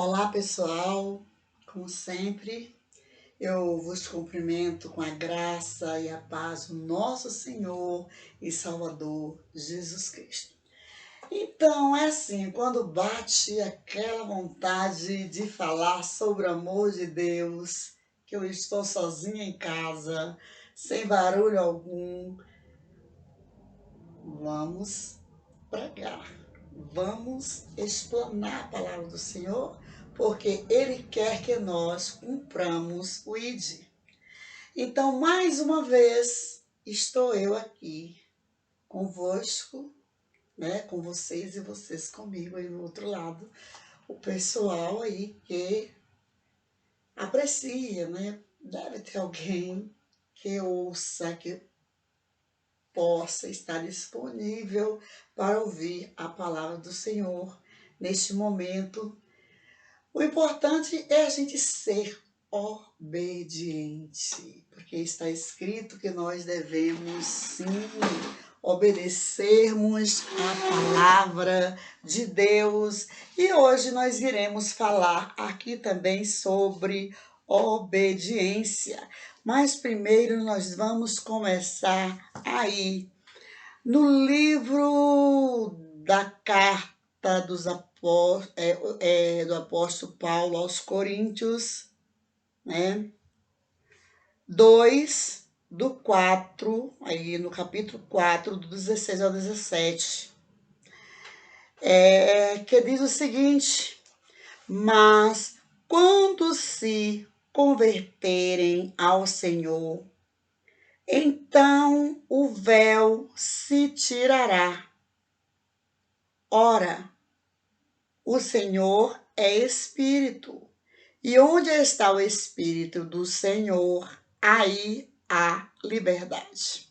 Olá, pessoal. Como sempre, eu vos cumprimento com a graça e a paz do nosso Senhor e Salvador Jesus Cristo. Então, é assim, quando bate aquela vontade de falar sobre o amor de Deus, que eu estou sozinha em casa, sem barulho algum, vamos pregar. Vamos explanar a palavra do Senhor, porque Ele quer que nós cumpramos o ID. Então, mais uma vez, estou eu aqui convosco, né, com vocês e vocês comigo aí do outro lado, o pessoal aí que aprecia, né? Deve ter alguém que ouça, que possa estar disponível para ouvir a palavra do Senhor neste momento. O importante é a gente ser obediente, porque está escrito que nós devemos sim obedecermos a palavra de Deus. E hoje nós iremos falar aqui também sobre obediência. Mas primeiro nós vamos começar aí no livro da carta do apóstolo Paulo aos Coríntios, né? 2, do 4, aí no capítulo 4, do 16 ao 17, que diz o seguinte: mas quando se converterem ao Senhor, então o véu se tirará. Ora, o Senhor é Espírito, e onde está o Espírito do Senhor, aí há liberdade.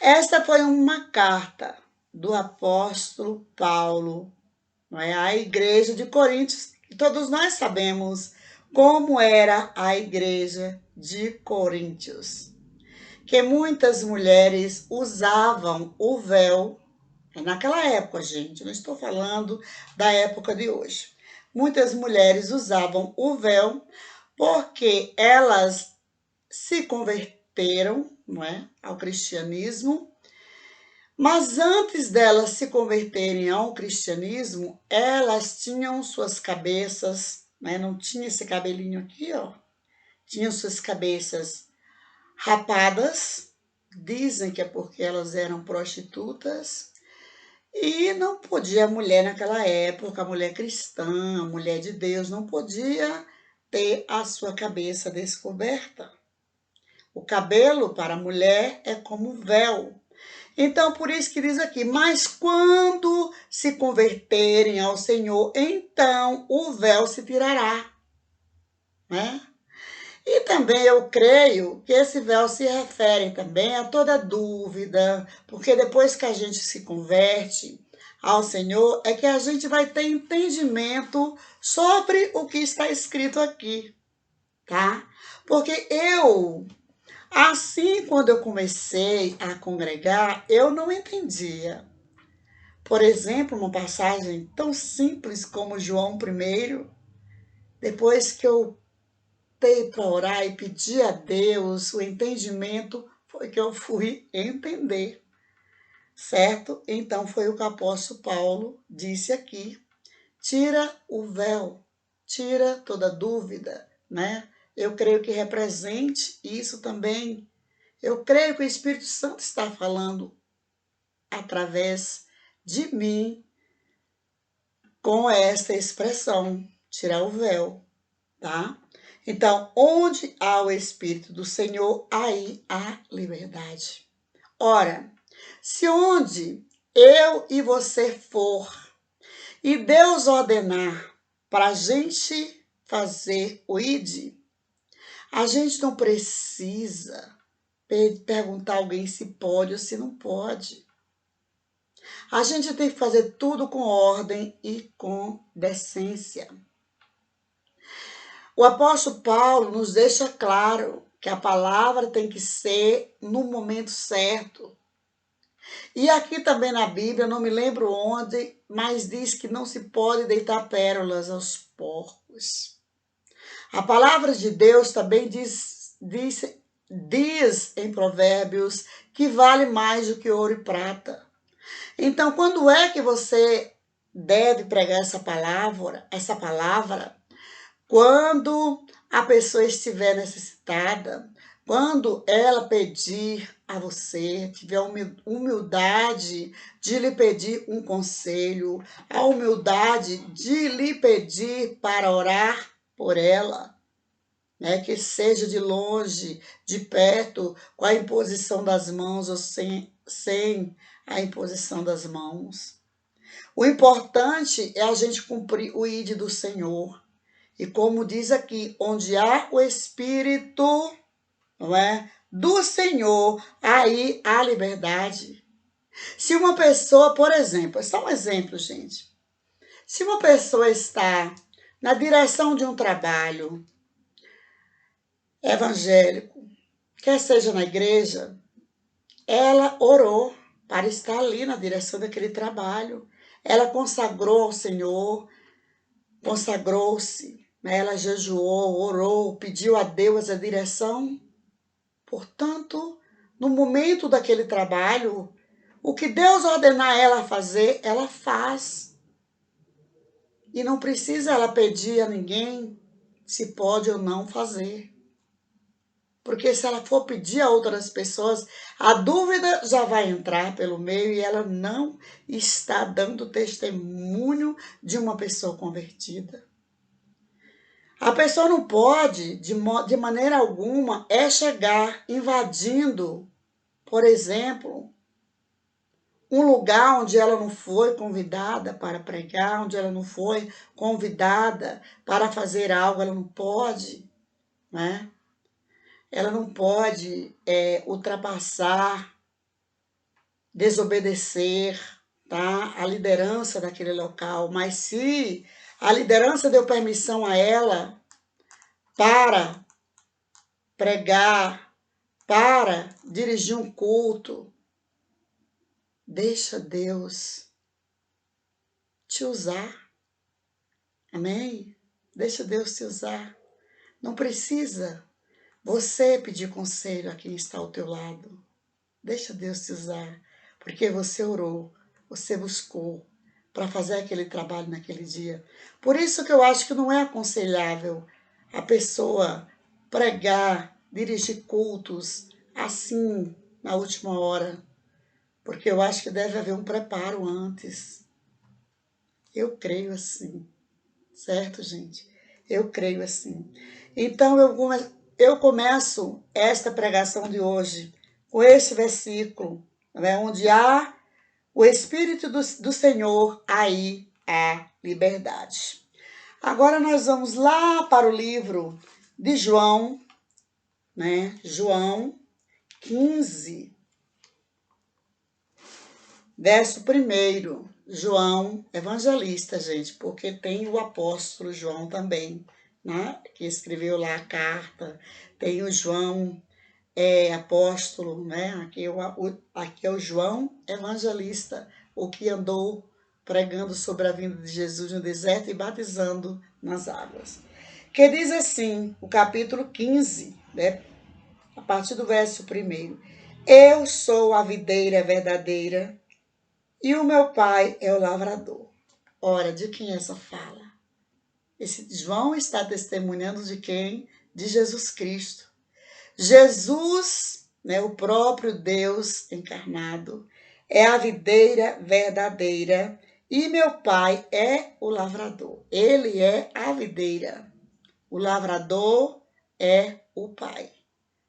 Esta foi uma carta do apóstolo Paulo, não é? À igreja de Coríntios, e todos nós sabemos como era a igreja de Coríntios, que muitas mulheres usavam o véu. Naquela época, gente, não estou falando da época de hoje. Muitas mulheres usavam o véu porque elas se converteram, não é, ao cristianismo, mas antes delas se converterem ao cristianismo, elas tinham suas cabeças, né, não tinha esse cabelinho aqui, ó, tinham suas cabeças rapadas, dizem que é porque elas eram prostitutas. E não podia a mulher naquela época, a mulher cristã, a mulher de Deus, não podia ter a sua cabeça descoberta. O cabelo para a mulher é como véu. Então, por isso que diz aqui, mas quando se converterem ao Senhor, então o véu se tirará, né? E também eu creio que esse véu se refere também a toda dúvida, porque depois que a gente se converte ao Senhor, é que a gente vai ter entendimento sobre o que está escrito aqui, tá? Porque assim, quando eu comecei a congregar, eu não entendia. Por exemplo, uma passagem tão simples como João 1, depois que eu para orar e pedir a Deus o entendimento, foi que eu fui entender, certo? Então foi o que o apóstolo Paulo disse aqui: tira o véu, tira toda dúvida, né? Eu creio que represente isso também. Eu creio que o Espírito Santo está falando através de mim com esta expressão, tirar o véu, tá? Então, onde há o Espírito do Senhor, aí há liberdade. Ora, se onde eu e você for e Deus ordenar para a gente fazer o ID, a gente não precisa perguntar a alguém se pode ou se não pode. A gente tem que fazer tudo com ordem e com decência. O apóstolo Paulo nos deixa claro que a palavra tem que ser no momento certo. E aqui também na Bíblia, não me lembro onde, mas diz que não se pode deitar pérolas aos porcos. A palavra de Deus também diz em Provérbios que vale mais do que ouro e prata. Então, quando é que você deve pregar essa palavra? Quando a pessoa estiver necessitada, quando ela pedir a você, tiver humildade de lhe pedir um conselho, a humildade de lhe pedir para orar por ela, né? Que seja de longe, de perto, com a imposição das mãos ou sem a imposição das mãos. O importante é a gente cumprir o ID do Senhor. E como diz aqui, onde há o Espírito, não é, do Senhor, aí há liberdade. Se uma pessoa, por exemplo, é só um exemplo, gente. Se uma pessoa está na direção de um trabalho evangélico, quer seja na igreja, ela orou para estar ali na direção daquele trabalho. Ela consagrou ao Senhor, consagrou-se, né? Ela jejuou, orou, pediu a Deus a direção. Portanto, no momento daquele trabalho, o que Deus ordenar ela a fazer, ela faz. E não precisa ela pedir a ninguém se pode ou não fazer. Porque se ela for pedir a outras pessoas, a dúvida já vai entrar pelo meio e ela não está dando testemunho de uma pessoa convertida. A pessoa não pode, de maneira alguma, chegar invadindo, por exemplo, um lugar onde ela não foi convidada para pregar, onde ela não foi convidada para fazer algo, ela não pode, né? Ela não pode ultrapassar, desobedecer, tá? A liderança daquele local. Mas se a liderança deu permissão a ela para pregar, para dirigir um culto, deixa Deus te usar. Amém? Deixa Deus te usar. Não precisa você pedir conselho a quem está ao teu lado. Deixa Deus te usar, porque você orou, você buscou para fazer aquele trabalho naquele dia. Por isso que eu acho que não é aconselhável a pessoa pregar, dirigir cultos assim na última hora, porque eu acho que deve haver um preparo antes. Eu creio assim, certo, gente? Eu creio assim. Então eu começo esta pregação de hoje com esse versículo, né, onde há o Espírito do Senhor, aí há liberdade. Agora nós vamos lá para o livro de João, né? João 15, verso 1. João, evangelista, gente, porque tem o apóstolo João também, né? Que escreveu lá a carta. Tem o João apóstolo, né? Aqui é o João evangelista, o que andou pregando sobre a vinda de Jesus no deserto e batizando nas águas. Que diz assim, o capítulo 15, né? A partir do verso 1. Eu sou a videira verdadeira e o meu pai é o lavrador. Ora, de quem é essa fala? Esse João está testemunhando de quem? De Jesus Cristo. Jesus, né, o próprio Deus encarnado, é a videira verdadeira e meu pai é o lavrador. Ele é a videira. O lavrador é o pai.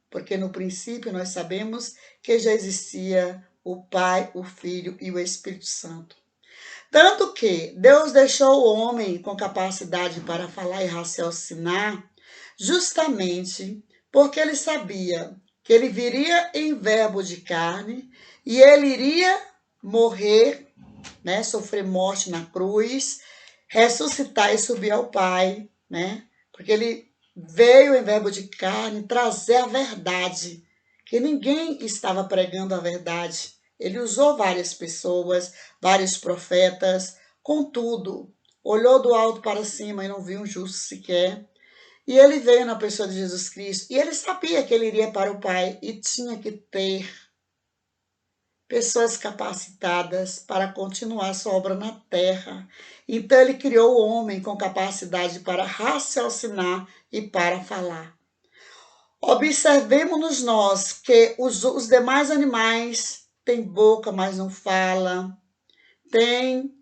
Porque no princípio nós sabemos que já existia o Pai, o Filho e o Espírito Santo. Tanto que Deus deixou o homem com capacidade para falar e raciocinar justamente porque ele sabia que ele viria em verbo de carne e ele iria morrer, né, sofrer morte na cruz, ressuscitar e subir ao Pai, né? Porque ele veio em verbo de carne trazer a verdade, que ninguém estava pregando a verdade. Ele usou várias pessoas, vários profetas, contudo, olhou do alto para cima e não viu um justo sequer. E ele veio na pessoa de Jesus Cristo, e ele sabia que ele iria para o Pai e tinha que ter pessoas capacitadas para continuar sua obra na terra. Então ele criou o homem com capacidade para raciocinar e para falar. Observemos nós que os demais animais têm boca, mas não falam, têm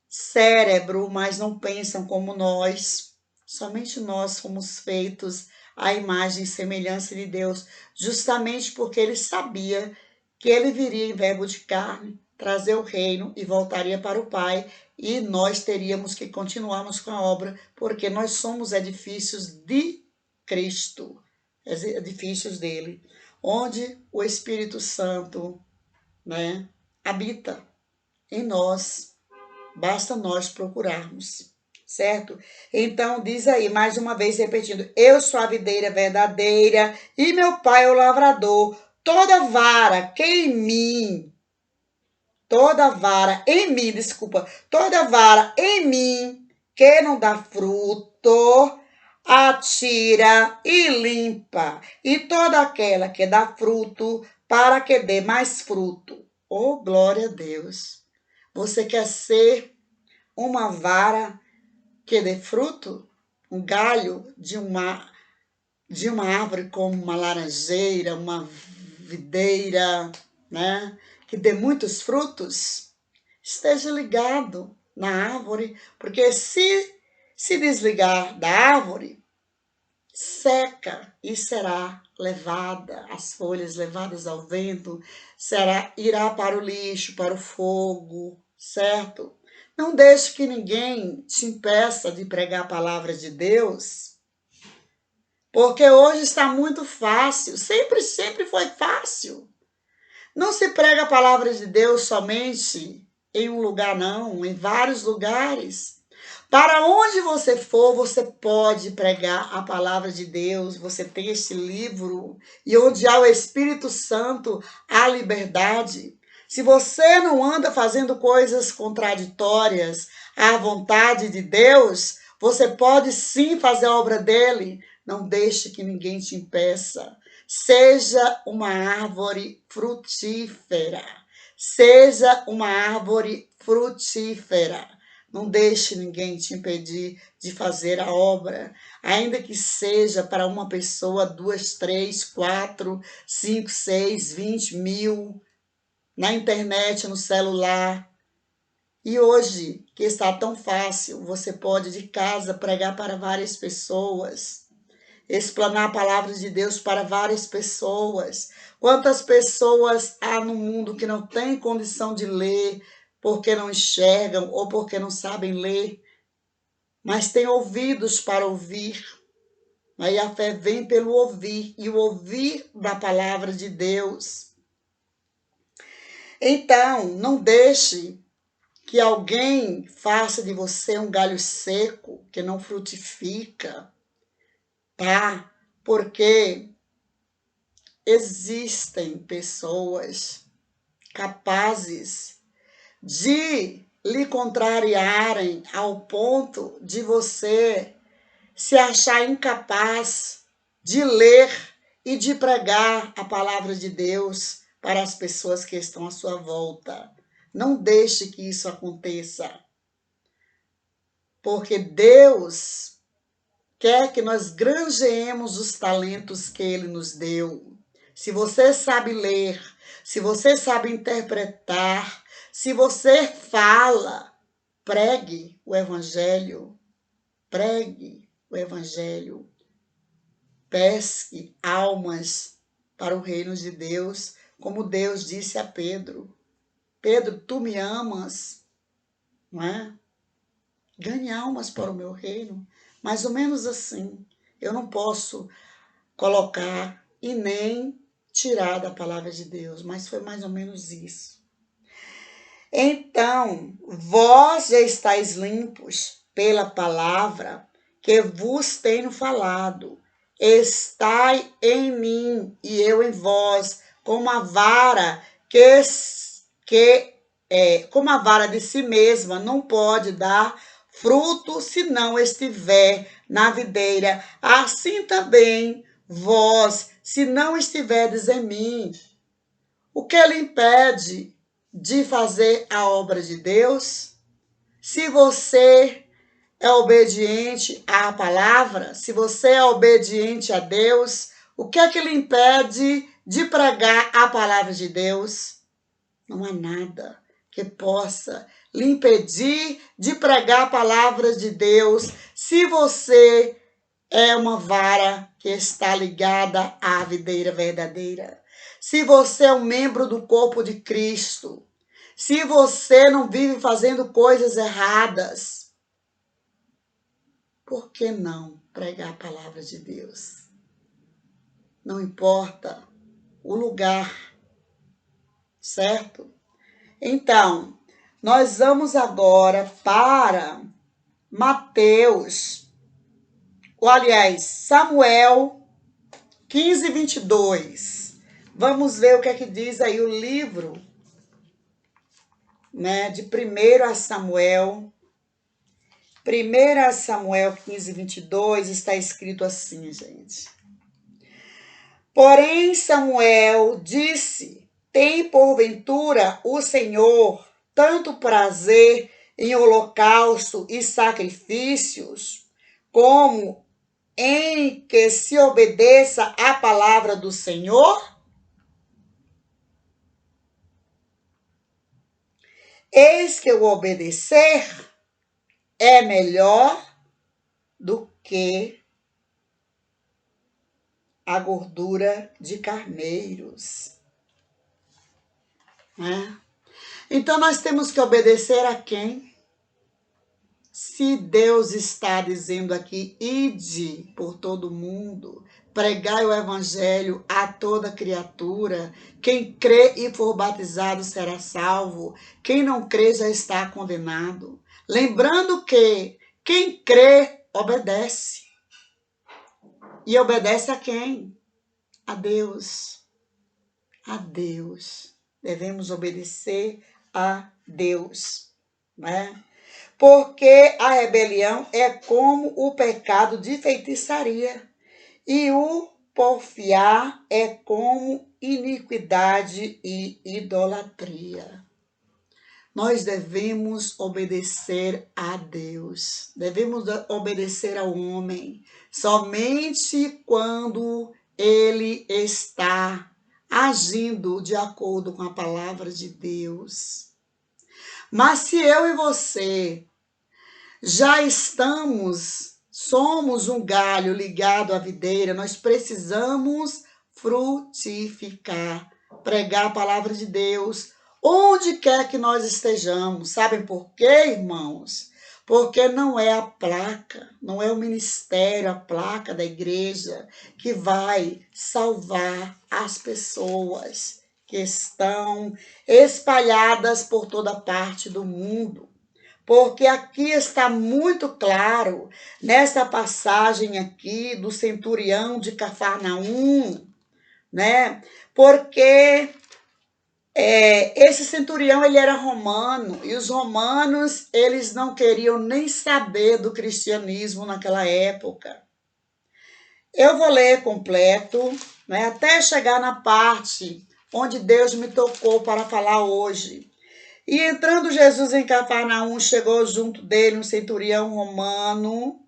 cérebro, mas não pensam como nós. Somente nós fomos feitos à imagem e semelhança de Deus, justamente porque ele sabia que ele viria em verbo de carne, trazer o reino e voltaria para o Pai, e nós teríamos que continuarmos com a obra, porque nós somos edifícios de Cristo, edifícios dele, onde o Espírito Santo, né, habita em nós. Basta nós procurarmos, certo? Então, diz aí, mais uma vez, repetindo: eu sou a videira verdadeira e meu pai é o lavrador. Toda vara que em mim, toda vara em mim que não dá fruto, atira e limpa. E toda aquela que dá fruto, para que dê mais fruto. Oh, glória a Deus! Você quer ser uma vara que dê fruto? Um galho de uma árvore como uma laranjeira, uma videira, né? Que dê muitos frutos? Esteja ligado na árvore, porque se desligar da árvore, seca e será levada, as folhas levadas ao vento, irá para o lixo, para o fogo, certo? Não deixe que ninguém te impeça de pregar a palavra de Deus, porque hoje está muito fácil, sempre foi fácil. Não se prega a palavra de Deus somente em um lugar, não, em vários lugares. Para onde você for, você pode pregar a palavra de Deus. Você tem este livro, e onde há o Espírito Santo, há liberdade. Se você não anda fazendo coisas contraditórias à vontade de Deus, você pode sim fazer a obra dele. Não deixe que ninguém te impeça. Seja uma árvore frutífera. Seja uma árvore frutífera. Não deixe ninguém te impedir de fazer a obra, ainda que seja para uma pessoa, 2, 3, 4, 5, 6, 20 mil, na internet, no celular. E hoje, que está tão fácil, você pode de casa pregar para várias pessoas, explanar a palavra de Deus para várias pessoas. Quantas pessoas há no mundo que não têm condição de ler, porque não enxergam ou porque não sabem ler, mas têm ouvidos para ouvir. Aí a fé vem pelo ouvir, e o ouvir da palavra de Deus. Então, não deixe que alguém faça de você um galho seco, que não frutifica, tá? Porque existem pessoas capazes de lhe contrariarem ao ponto de você se achar incapaz de ler e de pregar a palavra de Deus para as pessoas que estão à sua volta. Não deixe que isso aconteça, porque Deus quer que nós granjeemos os talentos que Ele nos deu. Se você sabe ler, se você sabe interpretar, se você fala, pregue o Evangelho, pregue o Evangelho, pesque almas para o reino de Deus, como Deus disse a Pedro: Pedro, tu me amas, não é? Ganhe almas para o meu reino. Mais ou menos assim. Eu não posso colocar e nem tirar da palavra de Deus, mas foi mais ou menos isso. Então, vós já estáis limpos pela palavra que vos tenho falado. Estai em mim e eu em vós, como a vara como a vara de si mesma não pode dar fruto se não estiver na videira, assim também vós, se não estiverdes em mim. O que lhe impede de fazer a obra de Deus? Se você é obediente à palavra, se você é obediente a Deus, o que é que lhe impede de pregar a palavra de Deus? Não há nada que possa lhe impedir de pregar a palavra de Deus se você é uma vara que está ligada à videira verdadeira. Se você é um membro do corpo de Cristo, se você não vive fazendo coisas erradas, por que não pregar a palavra de Deus? Não importa o lugar, certo? Então, nós vamos agora para Mateus, aliás, Samuel 15, 22. Vamos ver o que é que diz aí o livro, né, de 1 Samuel. 1 Samuel 15, 22 está escrito assim, gente. Porém, Samuel disse: tem porventura o Senhor tanto prazer em holocausto e sacrifícios, como em que se obedeça à palavra do Senhor? Eis que o obedecer é melhor do que a gordura de carneiros. Né? Então, nós temos que obedecer a quem? Se Deus está dizendo aqui, ide por todo mundo, pregai o evangelho a toda criatura, quem crê e for batizado será salvo, quem não crê já está condenado. Lembrando que quem crê obedece. E obedece a quem? A Deus. A Deus. Devemos obedecer a Deus, né? Porque a rebelião é como o pecado de feitiçaria, e o porfiar é como iniquidade e idolatria. Nós devemos obedecer a Deus, devemos obedecer ao homem, somente quando ele está agindo de acordo com a palavra de Deus. Mas se eu e você somos um galho ligado à videira, nós precisamos frutificar, pregar a palavra de Deus, onde quer que nós estejamos. Sabem por quê, irmãos? Porque não é a placa, não é o ministério, a placa da igreja que vai salvar as pessoas que estão espalhadas por toda parte do mundo. Porque aqui está muito claro, nessa passagem aqui do centurião de Cafarnaum, né? Porque esse centurião, ele era romano, e os romanos, eles não queriam nem saber do cristianismo naquela época. Eu vou ler completo, né, até chegar na parte onde Deus me tocou para falar hoje. E entrando Jesus em Cafarnaum, chegou junto dele um centurião romano,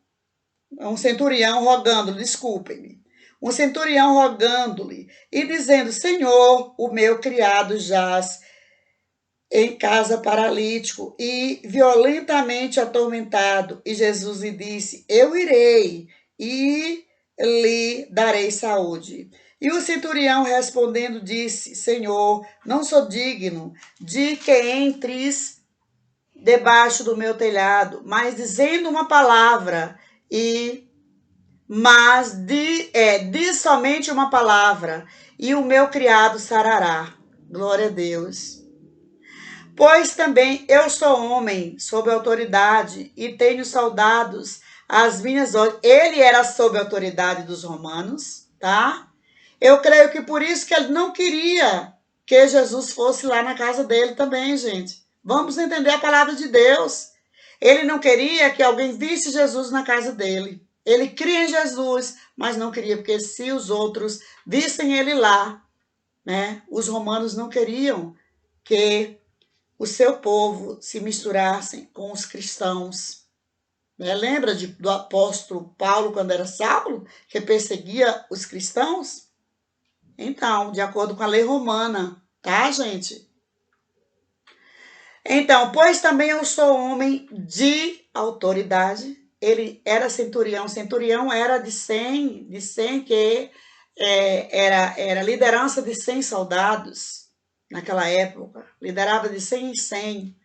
um centurião rogando-lhe, desculpem-me, um centurião rogando-lhe e dizendo: Senhor, o meu criado jaz em casa paralítico e violentamente atormentado. E Jesus lhe disse: eu irei e lhe darei saúde. E o centurião respondendo disse: Senhor, não sou digno de que entres debaixo do meu telhado, mas dizendo uma palavra, diz somente uma palavra, e o meu criado sarará. Glória a Deus. Pois também eu sou homem sob autoridade e tenho soldados às minhas ordens. Ele era sob a autoridade dos romanos, tá? Eu creio que por isso que ele não queria que Jesus fosse lá na casa dele também, gente. Vamos entender a palavra de Deus. Ele não queria que alguém visse Jesus na casa dele. Ele cria em Jesus, mas não queria, porque se os outros vissem ele lá, né? Os romanos não queriam que o seu povo se misturasse com os cristãos. Né? Lembra do apóstolo Paulo, quando era Saulo, que perseguia os cristãos? Então, de acordo com a lei romana, tá, gente? Então, pois também eu sou homem de autoridade. Ele era centurião. Centurião era de 100 que era liderança de 100 soldados naquela época. Liderava de 100 em 100.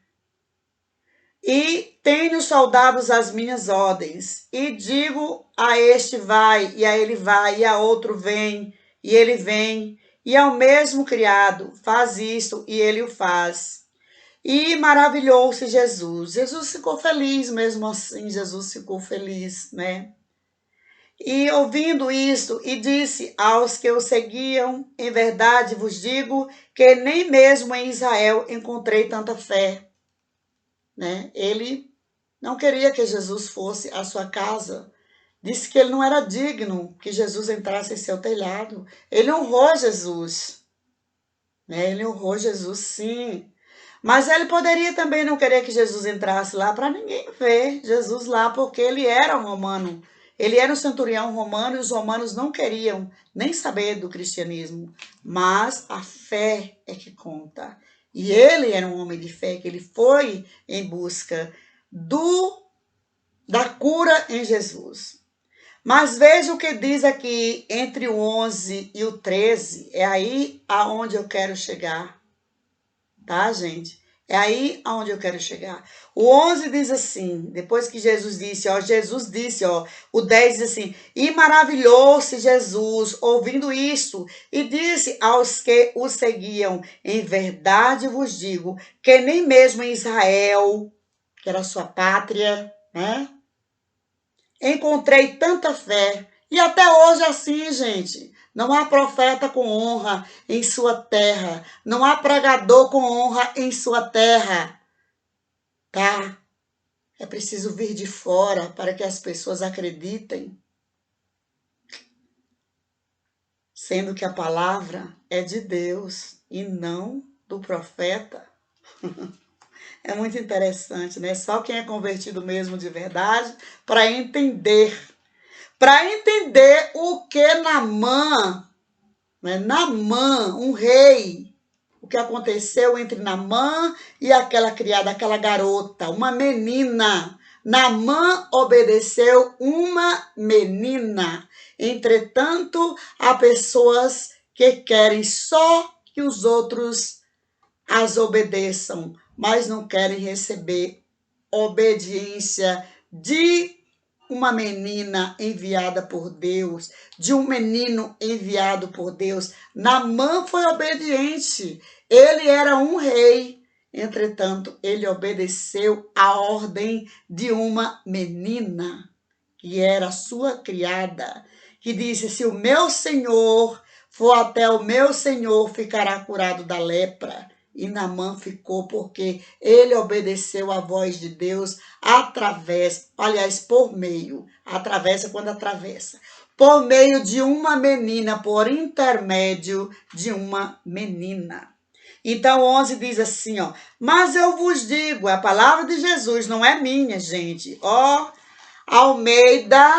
E tenho soldados às minhas ordens. E digo a este vai, e a ele vai, e a outro vem, e ele vem. E ao mesmo criado, faz isto, e ele o faz. E maravilhou-se Jesus. Jesus ficou feliz, mesmo assim, Jesus ficou feliz, né? E ouvindo isto, e disse aos que o seguiam, em verdade vos digo que nem mesmo em Israel encontrei tanta fé, né? Ele não queria que Jesus fosse à sua casa. Disse que ele não era digno que Jesus entrasse em seu telhado. Ele honrou Jesus, né? Ele honrou Jesus, sim. Mas ele poderia também não querer que Jesus entrasse lá para ninguém ver Jesus lá, porque ele era um romano. Ele era um centurião romano e os romanos não queriam nem saber do cristianismo. Mas a fé é que conta. E ele era um homem de fé, que ele foi em busca da cura em Jesus. Mas veja o que diz aqui entre o 11 e o 13. É aí aonde eu quero chegar. Tá, gente? É aí aonde eu quero chegar. O 11 diz assim, depois que Jesus disse, o 10 diz assim, e maravilhou-se Jesus ouvindo isto, e disse aos que o seguiam, em verdade vos digo, que nem mesmo em Israel, que era sua pátria, né? Encontrei tanta fé. E até hoje é assim, gente. Não há profeta com honra em sua terra. Não há pregador com honra em sua terra. Tá? É preciso vir de fora para que as pessoas acreditem. Sendo que a palavra é de Deus e não do profeta. É muito interessante, né? Só quem é convertido mesmo de verdade para entender. Para entender o que Naamã, né? Naamã, um rei, o que aconteceu entre Naamã e aquela criada, aquela garota, uma menina. Naamã obedeceu uma menina. Entretanto, há pessoas que querem só que os outros as obedeçam, mas não querem receber obediência de uma menina enviada por Deus, de um menino enviado por Deus. Naamã foi obediente. Ele era um rei. Entretanto, ele obedeceu à ordem de uma menina, que era sua criada, que disse: se o meu senhor for até o meu senhor, ficará curado da lepra. E Naamã ficou porque ele obedeceu à voz de Deus através, aliás, por meio, atravessa quando atravessa, por meio de uma menina, por intermédio de uma menina. Então, 11 diz assim, ó, mas eu vos digo, a palavra de Jesus não é minha, gente, ó, Almeida,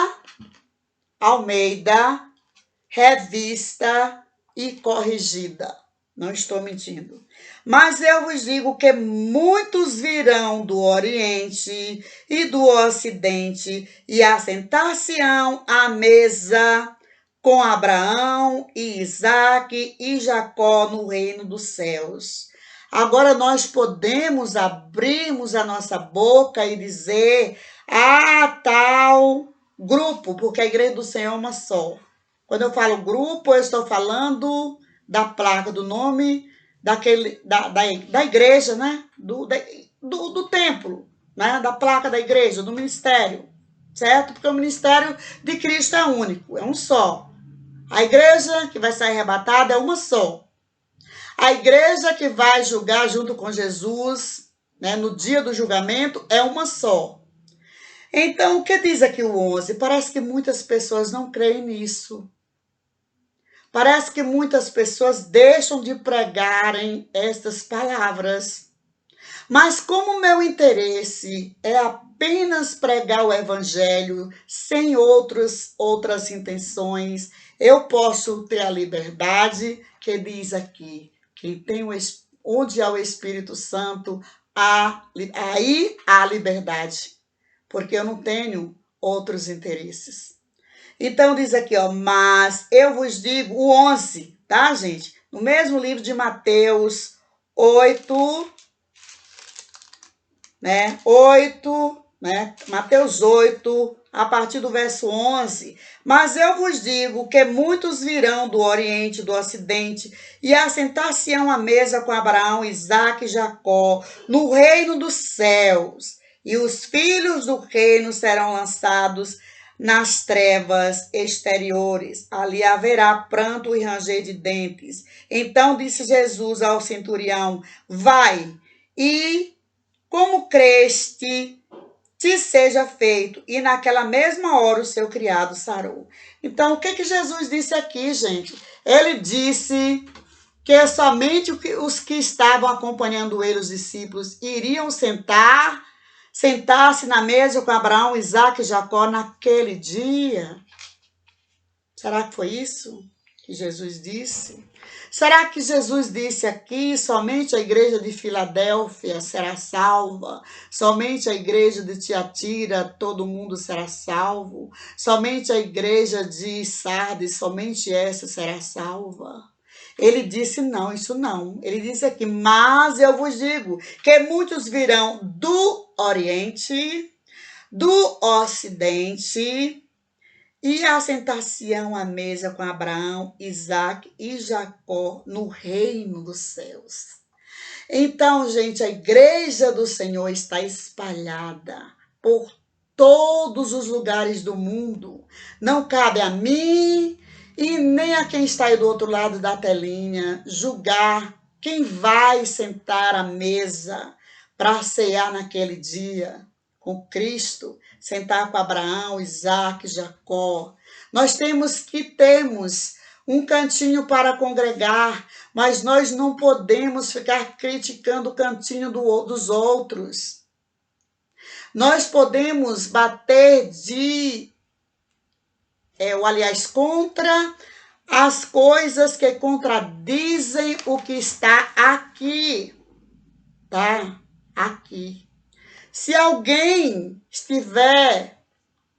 revista e corrigida. Não estou mentindo. Mas eu vos digo que muitos virão do Oriente e do Ocidente e assentar-se-ão à mesa com Abraão e Isaque e Jacó no reino dos céus. Agora nós podemos abrirmos a nossa boca e dizer: tal grupo, porque a igreja do Senhor é uma só. Quando eu falo grupo, eu estou falando da placa, do nome da igreja, né? Do templo, né? Da placa da igreja, do ministério, certo? Porque o ministério de Cristo é único, é um só. A igreja que vai ser arrebatada é uma só. A igreja que vai julgar junto com Jesus, né, no dia do julgamento, é uma só. Então, o que diz aqui o 11? Parece que muitas pessoas não creem nisso. Parece que muitas pessoas deixam de pregarem estas palavras. Mas como meu interesse é apenas pregar o evangelho sem outras intenções, eu posso ter a liberdade que diz aqui, quem tem onde há o Espírito Santo, aí há liberdade, porque eu não tenho outros interesses. Então diz aqui, ó, mas eu vos digo, o 11, tá, gente? No mesmo livro de Mateus 8, né? 8, né? Mateus 8, a partir do verso 11. Mas eu vos digo que muitos virão do Oriente, do Ocidente, e assentar-se-ão à mesa com Abraão, Isaque e Jacó, no reino dos céus. E os filhos do reino serão lançados nas trevas exteriores. Ali haverá pranto e ranger de dentes. Então disse Jesus ao centurião: vai, e como creste, te seja feito. E naquela mesma hora o seu criado sarou. Então, o que Jesus disse aqui, gente? Ele disse que somente os que estavam acompanhando ele, os discípulos, iriam sentar-se na mesa com Abraão, Isaque e Jacó naquele dia. Será que foi isso que Jesus disse? Será que Jesus disse aqui somente a igreja de Filadélfia será salva? Somente a igreja de Tiatira, todo mundo será salvo? Somente a igreja de Sardes, somente essa será salva? Ele disse não, isso não. Ele disse aqui, mas eu vos digo que muitos virão do Oriente, do Ocidente, e assentar-se-ão à mesa com Abraão, Isaque e Jacó no reino dos céus. Então, gente, a igreja do Senhor está espalhada por todos os lugares do mundo. Não cabe a mim e nem a quem está aí do outro lado da telinha julgar quem vai sentar à mesa para cear naquele dia com Cristo, sentar com Abraão, Isaque, Jacó. Nós temos um cantinho para congregar, mas nós não podemos ficar criticando o cantinho dos outros. Nós podemos bater contra as coisas que contradizem o que está aqui, tá? Aqui. Se alguém estiver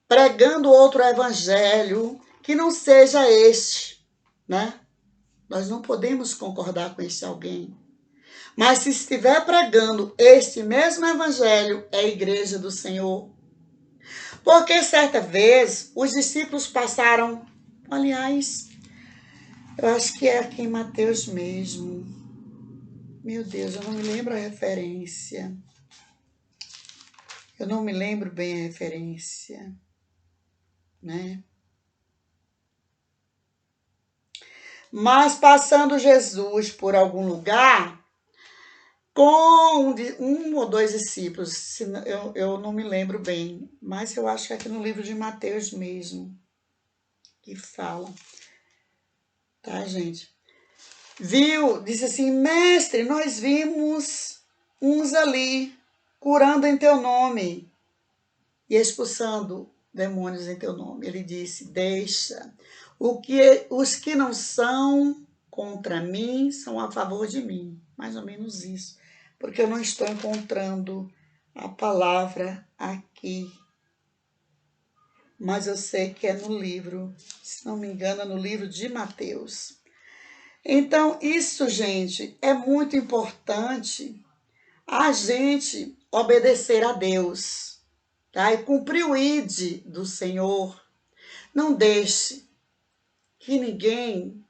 pregando outro evangelho que não seja este, né? Nós não podemos concordar com esse alguém. Mas se estiver pregando este mesmo evangelho, é a igreja do Senhor. Porque certa vez os discípulos passaram, aliás, eu acho que é aqui em Mateus mesmo. Meu Deus, eu não me lembro a referência. Eu não me lembro bem a referência, né? Mas passando Jesus por algum lugar, com um ou dois discípulos, eu não me lembro bem, mas eu acho que é aqui no livro de Mateus mesmo, que fala, tá, gente? Disse assim, mestre, nós vimos uns ali, curando em teu nome e expulsando demônios em teu nome. Ele disse, deixa, os que não são contra mim são a favor de mim. Mais ou menos isso. Porque eu não estou encontrando a palavra aqui. Mas eu sei que é no livro, se não me engano, é no livro de Mateus. Então, isso, gente, é muito importante a gente obedecer a Deus, tá? E cumprir o ID do Senhor. Não deixe que ninguém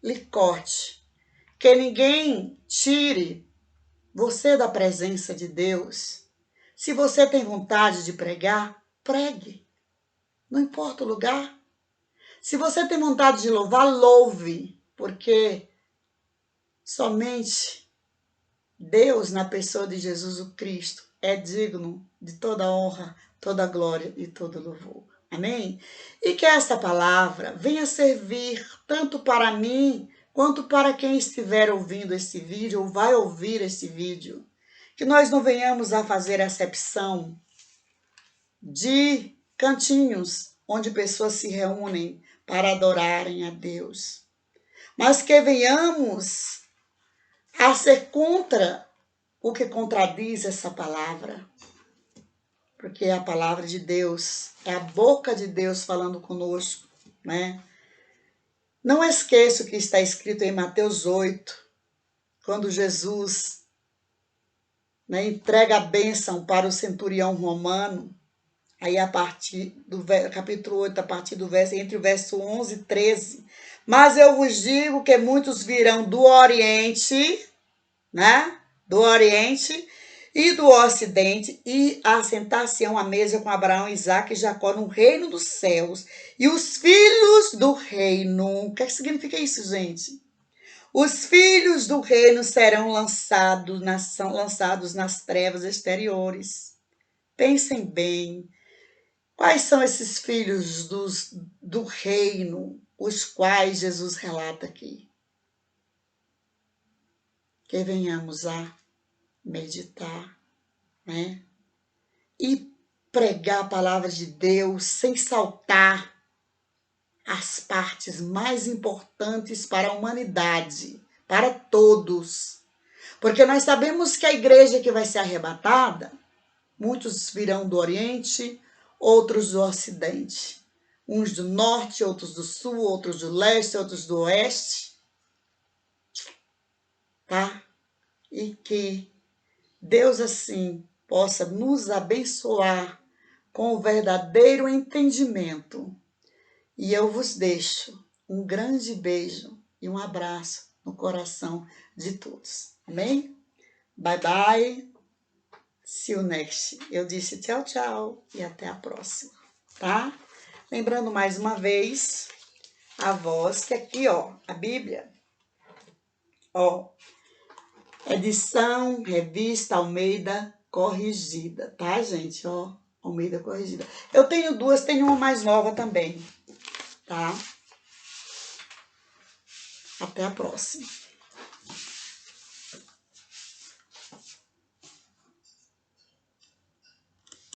lhe corte, que ninguém tire você da presença de Deus. Se você tem vontade de pregar, pregue. Não importa o lugar. Se você tem vontade de louvar, louve. porque somente Deus, na pessoa de Jesus o Cristo, é digno de toda honra, toda glória e todo louvor. Amém? E que esta palavra venha servir tanto para mim, quanto para quem estiver ouvindo esse vídeo ou vai ouvir esse vídeo. Que nós não venhamos a fazer acepção de cantinhos onde pessoas se reúnem para adorarem a Deus, mas que venhamos a ser contra o que contradiz essa palavra, porque a palavra de Deus é a boca de Deus falando conosco, né? Não esqueça o que está escrito em Mateus 8, quando Jesus, né, entrega a bênção para o centurião romano. Aí a partir do capítulo 8, a partir do verso, entre o verso 11 e 13. Mas eu vos digo que muitos virão do Oriente, né? Do Oriente e do Ocidente, e assentar-se-ão à mesa com Abraão, Isaque e Jacó no reino dos céus. E os filhos do reino... O que significa isso, gente? Os filhos do reino serão lançados nas trevas exteriores. Pensem bem. Quais são esses filhos do reino, os quais Jesus relata aqui? Que venhamos a meditar, né? E pregar a palavra de Deus sem saltar as partes mais importantes para a humanidade, para todos. Porque nós sabemos que a igreja que vai ser arrebatada, muitos virão do Oriente, outros do Ocidente. Uns do Norte, outros do Sul, outros do Leste, outros do Oeste. Tá? E que Deus, assim, possa nos abençoar com o verdadeiro entendimento. E eu vos deixo um grande beijo e um abraço no coração de todos. Amém? Bye, bye. See you next. Eu disse tchau, tchau e até a próxima, tá? Lembrando mais uma vez a voz que aqui, ó, a Bíblia, ó, edição, revista Almeida Corrigida, tá, gente? Ó, Almeida Corrigida. Eu tenho duas, tenho uma mais nova também, tá? Até a próxima.